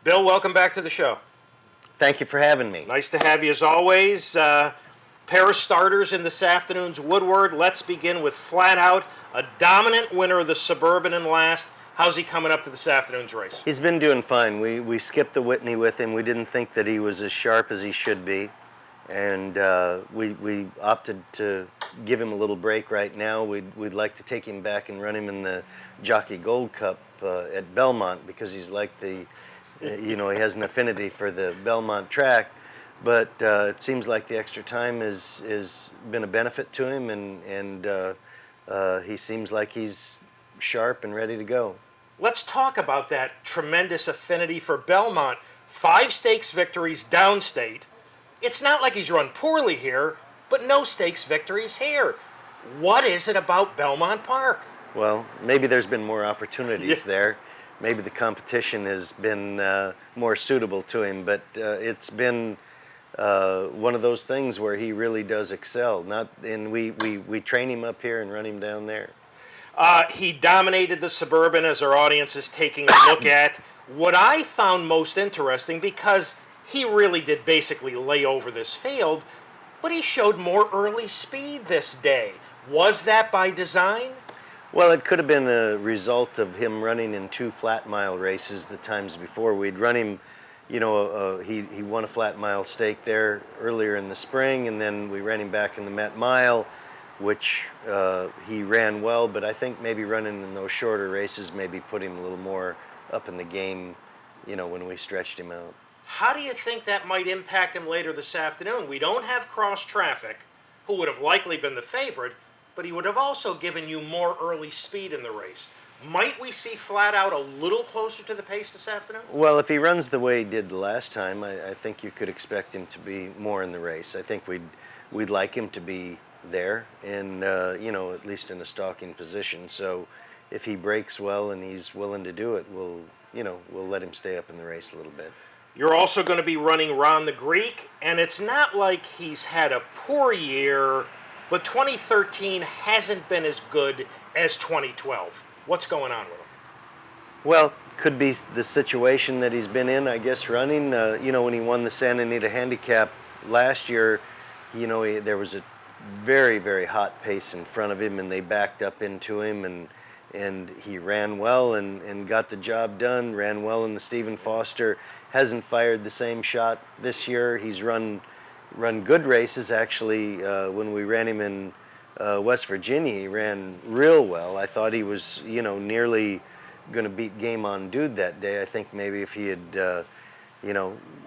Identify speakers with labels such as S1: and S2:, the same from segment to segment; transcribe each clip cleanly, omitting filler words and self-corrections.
S1: Bill, welcome back to the show.
S2: Thank you for having me.
S1: Nice to have you as always. Pair of starters in this afternoon's Woodward. Let's begin with Flat Out, a dominant winner of the Suburban and last. How's he coming up to this afternoon's race?
S2: He's been doing fine. We skipped the Whitney with him. We didn't think that he was as sharp as he should be, and we opted to give him a little break right now. We'd like to take him back and run him in the Jockey Gold Cup at Belmont because he's like he has an affinity for the Belmont track. But it seems like the extra time has been a benefit to him, and he seems like he's sharp and ready to go.
S1: Let's talk about that tremendous affinity for Belmont. 5 stakes victories downstate. It's not like he's run poorly here, but no stakes victories here. What is it about Belmont Park?
S2: Well, maybe there's been more opportunities there. Maybe the competition has been more suitable to him, but it's been one of those things where he really does excel. We train him up here and run him down there.
S1: He dominated the Suburban, as our audience is taking a look at. What I found most interesting, because he really did basically lay over this field, but he showed more early speed this day. Was that by design?
S2: Well, it could have been a result of him running in 2 flat mile races the times before. We'd run him, he won a flat mile stake there earlier in the spring, and then we ran him back in the Mott Mile, which he ran well, but I think maybe running in those shorter races maybe put him a little more up in the game, when we stretched him out.
S1: How do you think that might impact him later this afternoon? We don't have Cross Traffic, who would have likely been the favorite, but he would have also given you more early speed in the race. Might we see Flat Out a little closer to the pace this afternoon?
S2: Well, if he runs the way he did the last time, I think you could expect him to be more in the race. I think we'd like him to be there and at least in a stalking position. So if he breaks well and he's willing to do it, we'll let him stay up in the race a little bit.
S1: You're also going to be running Ron the Greek, and it's not like he's had a poor year, but 2013 hasn't been as good as 2012. What's going on with him?
S2: Well, could be the situation that he's been in, I guess, running. When he won the Santa Anita Handicap last year, there was a very, very hot pace in front of him, and they backed up into him, and he ran well and got the job done, ran well in the Stephen Foster. Hasn't fired the same shot this year. He's run good races, actually. When we ran him in West Virginia, he ran real well. I thought he was, nearly going to beat Game On Dude that day. I think maybe if he had,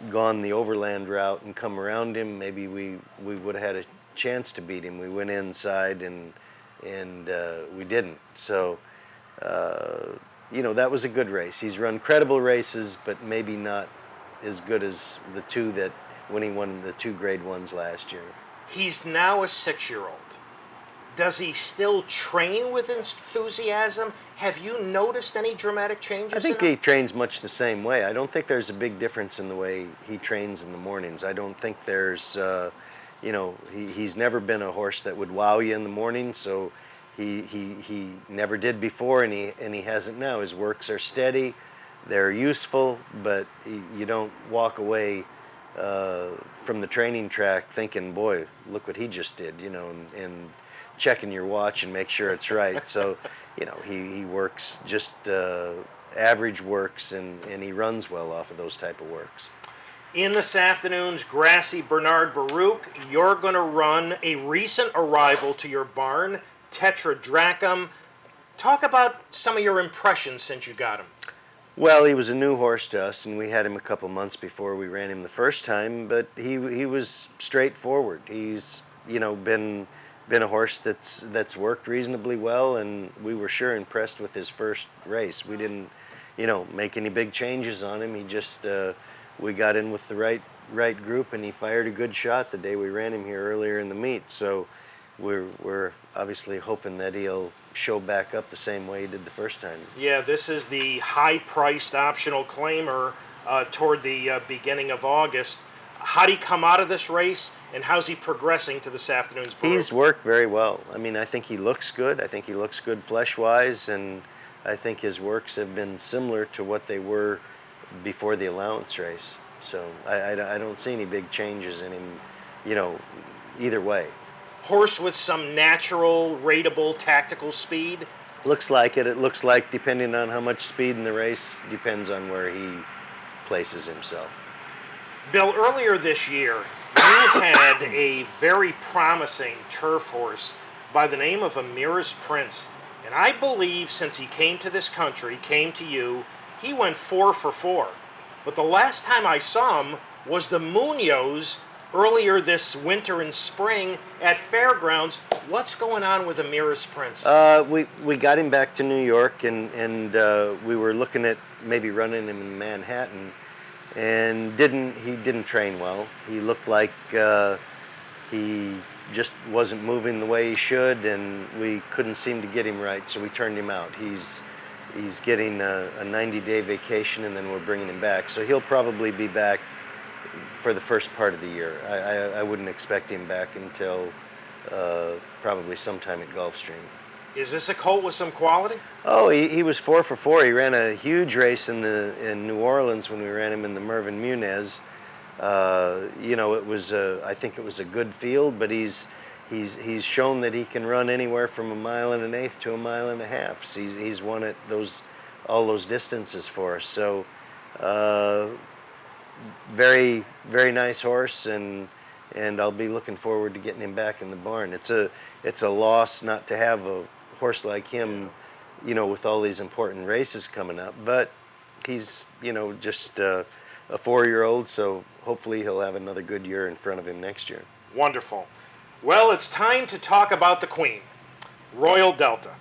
S2: gone the overland route and come around him, maybe we would have had a chance to beat him. We went inside and we didn't. So, that was a good race. He's run credible races, but maybe not as good as the 2 that when he won the 2 grade 1s last year.
S1: He's now a 6-year-old. Does he still train with enthusiasm? Have you noticed any dramatic changes?
S2: I think he trains much the same way. I don't think there's a big difference in the way he trains in the mornings. I don't think there's, he's never been a horse that would wow you in the morning, so he never did before, and he hasn't now. His works are steady, they're useful, but you don't walk away from the training track thinking, boy, look what he just did, and checking your watch and make sure it's right. So, he works just average works, and he runs well off of those type of works.
S1: In this afternoon's Grassy Bernard Baruch, you're going to run a recent arrival to your barn, Tetra Dracum. Talk about some of your impressions since you got him.
S2: Well, he was a new horse to us, and we had him a couple months before we ran him the first time, but he was straightforward. He's, been a horse that's worked reasonably well, and we were sure impressed with his first race. We didn't, make any big changes on him. He just, we got in with the right group, and he fired a good shot the day we ran him here earlier in the meet. So we're obviously hoping that he'll show back up the same way he did the first time.
S1: Yeah, this is the high-priced optional claimer toward the beginning of August. How did he come out of this race, and how's he progressing to this afternoon's Baruch?
S2: He's worked very well. I mean, I think he looks good. I think he looks good flesh-wise, and I think his works have been similar to what they were before the allowance race. So I don't see any big changes in him, you know, either way.
S1: Horse with some natural, rateable, tactical speed.
S2: Looks like it. It looks like, depending on how much speed in the race, depends on where he places himself.
S1: Bill, earlier this year, you had a very promising turf horse by the name of Amira's Prince. And I believe since he came to this country, came to you, he went 4 for 4. But the last time I saw him was the Munoz earlier this winter and spring at Fairgrounds. What's going on with Amira's Prince?
S2: We got him back to New York, and we were looking at maybe running him in Manhattan, and he didn't train well. He looked like he just wasn't moving the way he should, and we couldn't seem to get him right, so we turned him out. He's getting a 90-day vacation, and then we're bringing him back. So he'll probably be back for the first part of the year. I wouldn't expect him back until probably sometime at Gulfstream.
S1: Is this a colt with some quality?
S2: Oh, he was 4 for 4. He ran a huge race in New Orleans when we ran him in the Mervyn Muniz. It was I think it was a good field, but he's shown that he can run anywhere from 1.125 miles to 1.5 miles. So he's won at all those distances for us. So very, very nice horse, and I'll be looking forward to getting him back in the barn. It's a loss not to have a horse like him, with all these important races coming up. But he's just a 4-year-old, so hopefully he'll have another good year in front of him next year.
S1: Wonderful. Well, it's time to talk about the Queen, Royal Delta.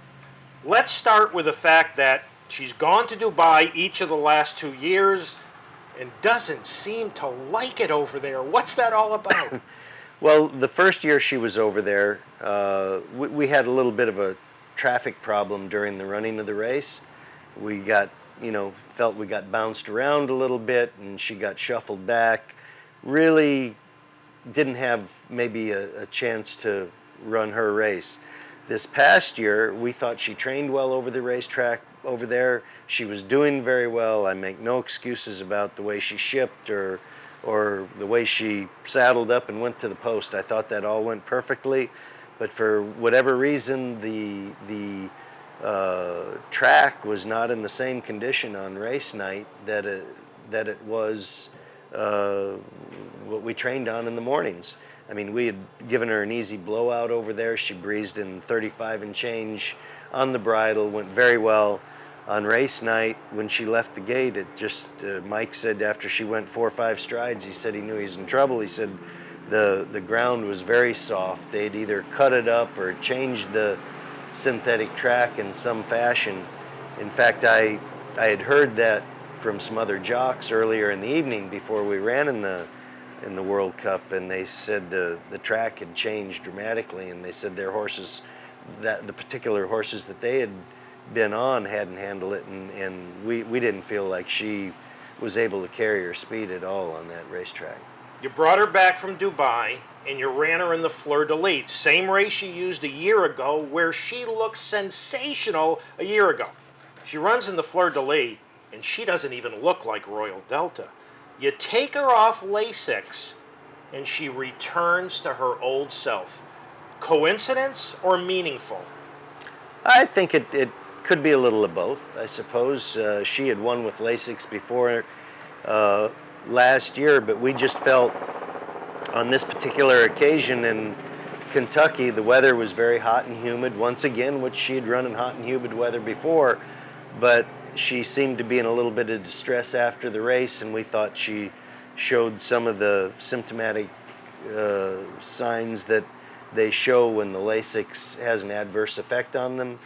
S1: Let's start with the fact that she's gone to Dubai each of the last 2 years and doesn't seem to like it over there. What's that all about?
S2: Well, the first year she was over there, we had a little bit of a traffic problem during the running of the race. We felt we got bounced around a little bit, and she got shuffled back. Really didn't have maybe a chance to run her race. This past year, we thought she trained well over the racetrack over there. She was doing very well. I make no excuses about the way she shipped or the way she saddled up and went to the post. I thought that all went perfectly, but for whatever reason, the track was not in the same condition on race night that it was what we trained on in the mornings. I mean, we had given her an easy blowout over there. She breezed in 35 and change on the bridle, went very well. On race night, when she left the gate, it just, Mike said after she went 4 or 5 strides, he said he knew he was in trouble. He said the ground was very soft. They'd either cut it up or changed the synthetic track in some fashion. In fact, I had heard that from some other jocks earlier in the evening before we ran in the World Cup, and they said the track had changed dramatically, and they said their horses, that the particular horses that they had been on hadn't handled it, and we didn't feel like she was able to carry her speed at all on that racetrack.
S1: You brought her back from Dubai, and you ran her in the Fleur de Lis, same race she used a year ago, where she looked sensational a year ago. She runs in the Fleur de Lis, and she doesn't even look like Royal Delta. You take her off Lasix, and she returns to her old self. Coincidence or meaningful?
S2: I think it could be a little of both, I suppose. She had won with Lasix before last year, but we just felt on this particular occasion in Kentucky, the weather was very hot and humid once again, which she had run in hot and humid weather before, but she seemed to be in a little bit of distress after the race, and we thought she showed some of the symptomatic signs that they show when the Lasix has an adverse effect on them,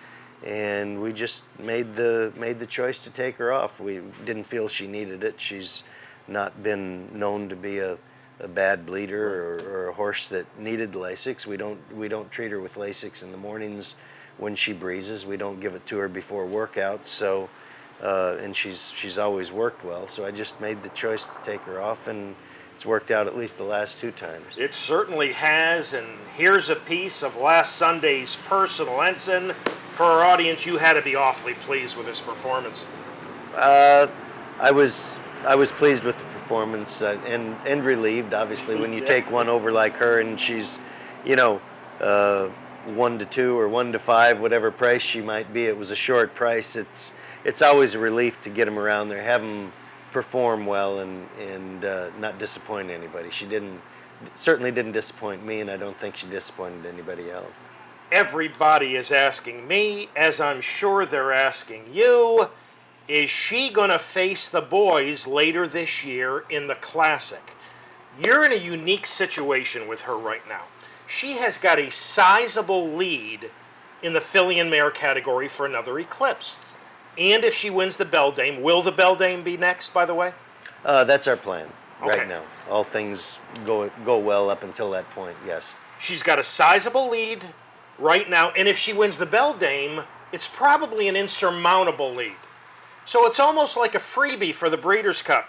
S2: and we just made the choice to take her off. We didn't feel she needed it. She's not been known to be a bad bleeder or a horse that needed Lasix. We don't treat her with Lasix in the mornings when she breezes. We don't give it to her before workouts. So, and she's always worked well. So I just made the choice to take her off, and it's worked out at least the last 2 times.
S1: It certainly has, and here's a piece of last Sunday's personal ensign. For our audience, you had to be awfully pleased with this performance.
S2: I was I was pleased with the performance and relieved, obviously, when you take one over like her and she's, you know, 1 to 2 or 1 to 5, whatever price she might be. It was a short price. It's always a relief to get them around there, have them perform well, and not disappoint anybody. She certainly didn't disappoint me, and I don't think she disappointed anybody else.
S1: Everybody is asking me, as I'm sure they're asking you, is she going to face the boys later this year in the Classic? You're in a unique situation with her right now. She has got a sizable lead in the filly and mare category for another Eclipse. And if she wins the Beldame, will the Beldame be next, by the way?
S2: That's our plan
S1: Okay.
S2: right now. All things go well up until that point, yes.
S1: She's got a sizable lead right now, and if she wins the Beldame, it's probably an insurmountable lead. So it's almost like a freebie for the Breeders' Cup.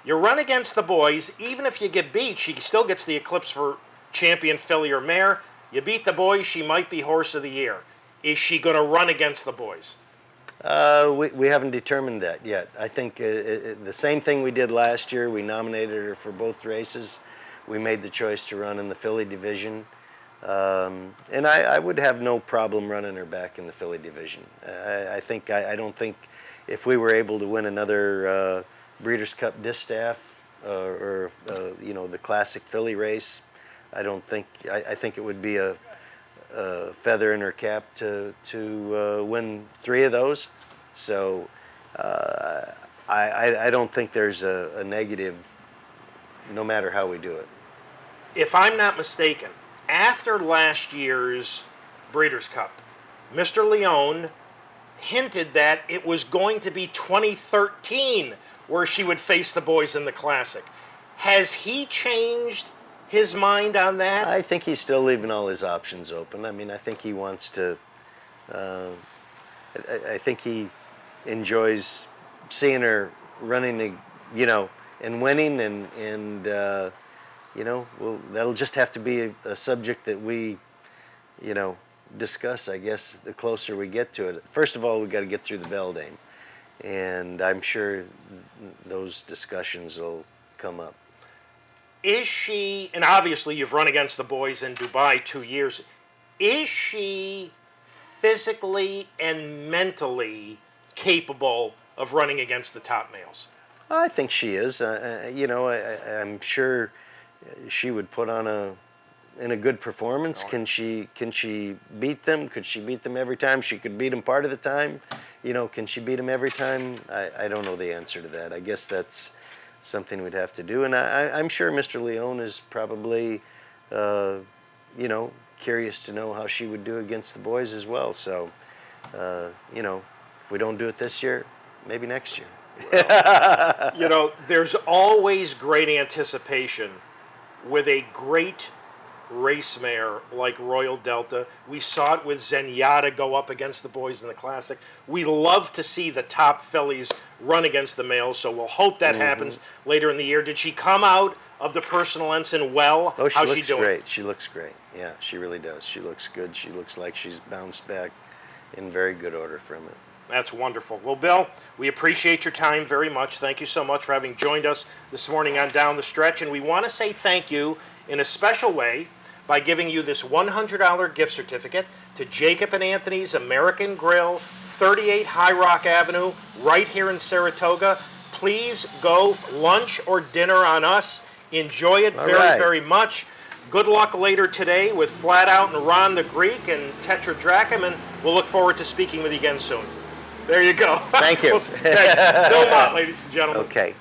S1: You run against the boys, even if you get beat, she still gets the Eclipse for champion filly or mare. You beat the boys, she might be horse of the year. Is she going to run against the boys?
S2: We haven't determined that yet. I think the same thing we did last year. We nominated her for both races. We made the choice to run in the filly division. And I would have no problem running her back in the filly division. I don't think if we were able to win another Breeders' Cup Distaff or the Classic filly race, I think it would be a feather in her cap to win 3 of those. So I don't think there's a negative, no matter how we do it.
S1: If I'm not mistaken, after last year's Breeders' Cup, Mr. Leone hinted that it was going to be 2013 where she would face the boys in the Classic. Has he changed his mind on that?
S2: I think he's still leaving all his options open. I mean, I think he wants to. I think he enjoys seeing her running, and winning, and well, that'll just have to be a subject that we, discuss. I guess the closer we get to it. First of all, we got to get through the Beldame, and I'm sure those discussions will come up.
S1: Is she, and obviously you've run against the boys in Dubai 2 years, is she physically and mentally capable of running against the top males?
S2: I think she is. I'm sure she would put on a good performance. Can she beat them? Could she beat them every time? She could beat them part of the time. Can she beat them every time? I don't know the answer to that. I guess that's something we'd have to do. And I'm sure Mr. Leone is probably, curious to know how she would do against the boys as well. So, if we don't do it this year, maybe next year.
S1: There's always great anticipation with a great race mare like Royal Delta. We saw it with Zenyatta go up against the boys in the Classic. We love to see the top fillies run against the males, so we'll hope that happens later in the year. Did she come out of the Personal Ensign well?
S2: Oh, she
S1: How's
S2: looks
S1: she doing?
S2: great. She looks great. Yeah, she really does. She looks good. She looks like she's bounced back in very good order from it.
S1: That's wonderful. Well, Bill, we appreciate your time very much. Thank you so much for having joined us this morning on Down the Stretch. And we want to say thank you in a special way by giving you this $100 gift certificate to Jacob and Anthony's American Grill, 38 High Rock Avenue, right here in Saratoga. Please go lunch or dinner on us. Enjoy it very much. Good luck later today with Flat Out and Ron the Greek and Tetradrachm, and we'll look forward to speaking with you again soon. There you go.
S2: Thank you.
S1: Thanks. Bill Mott, ladies and gentlemen.
S2: Okay.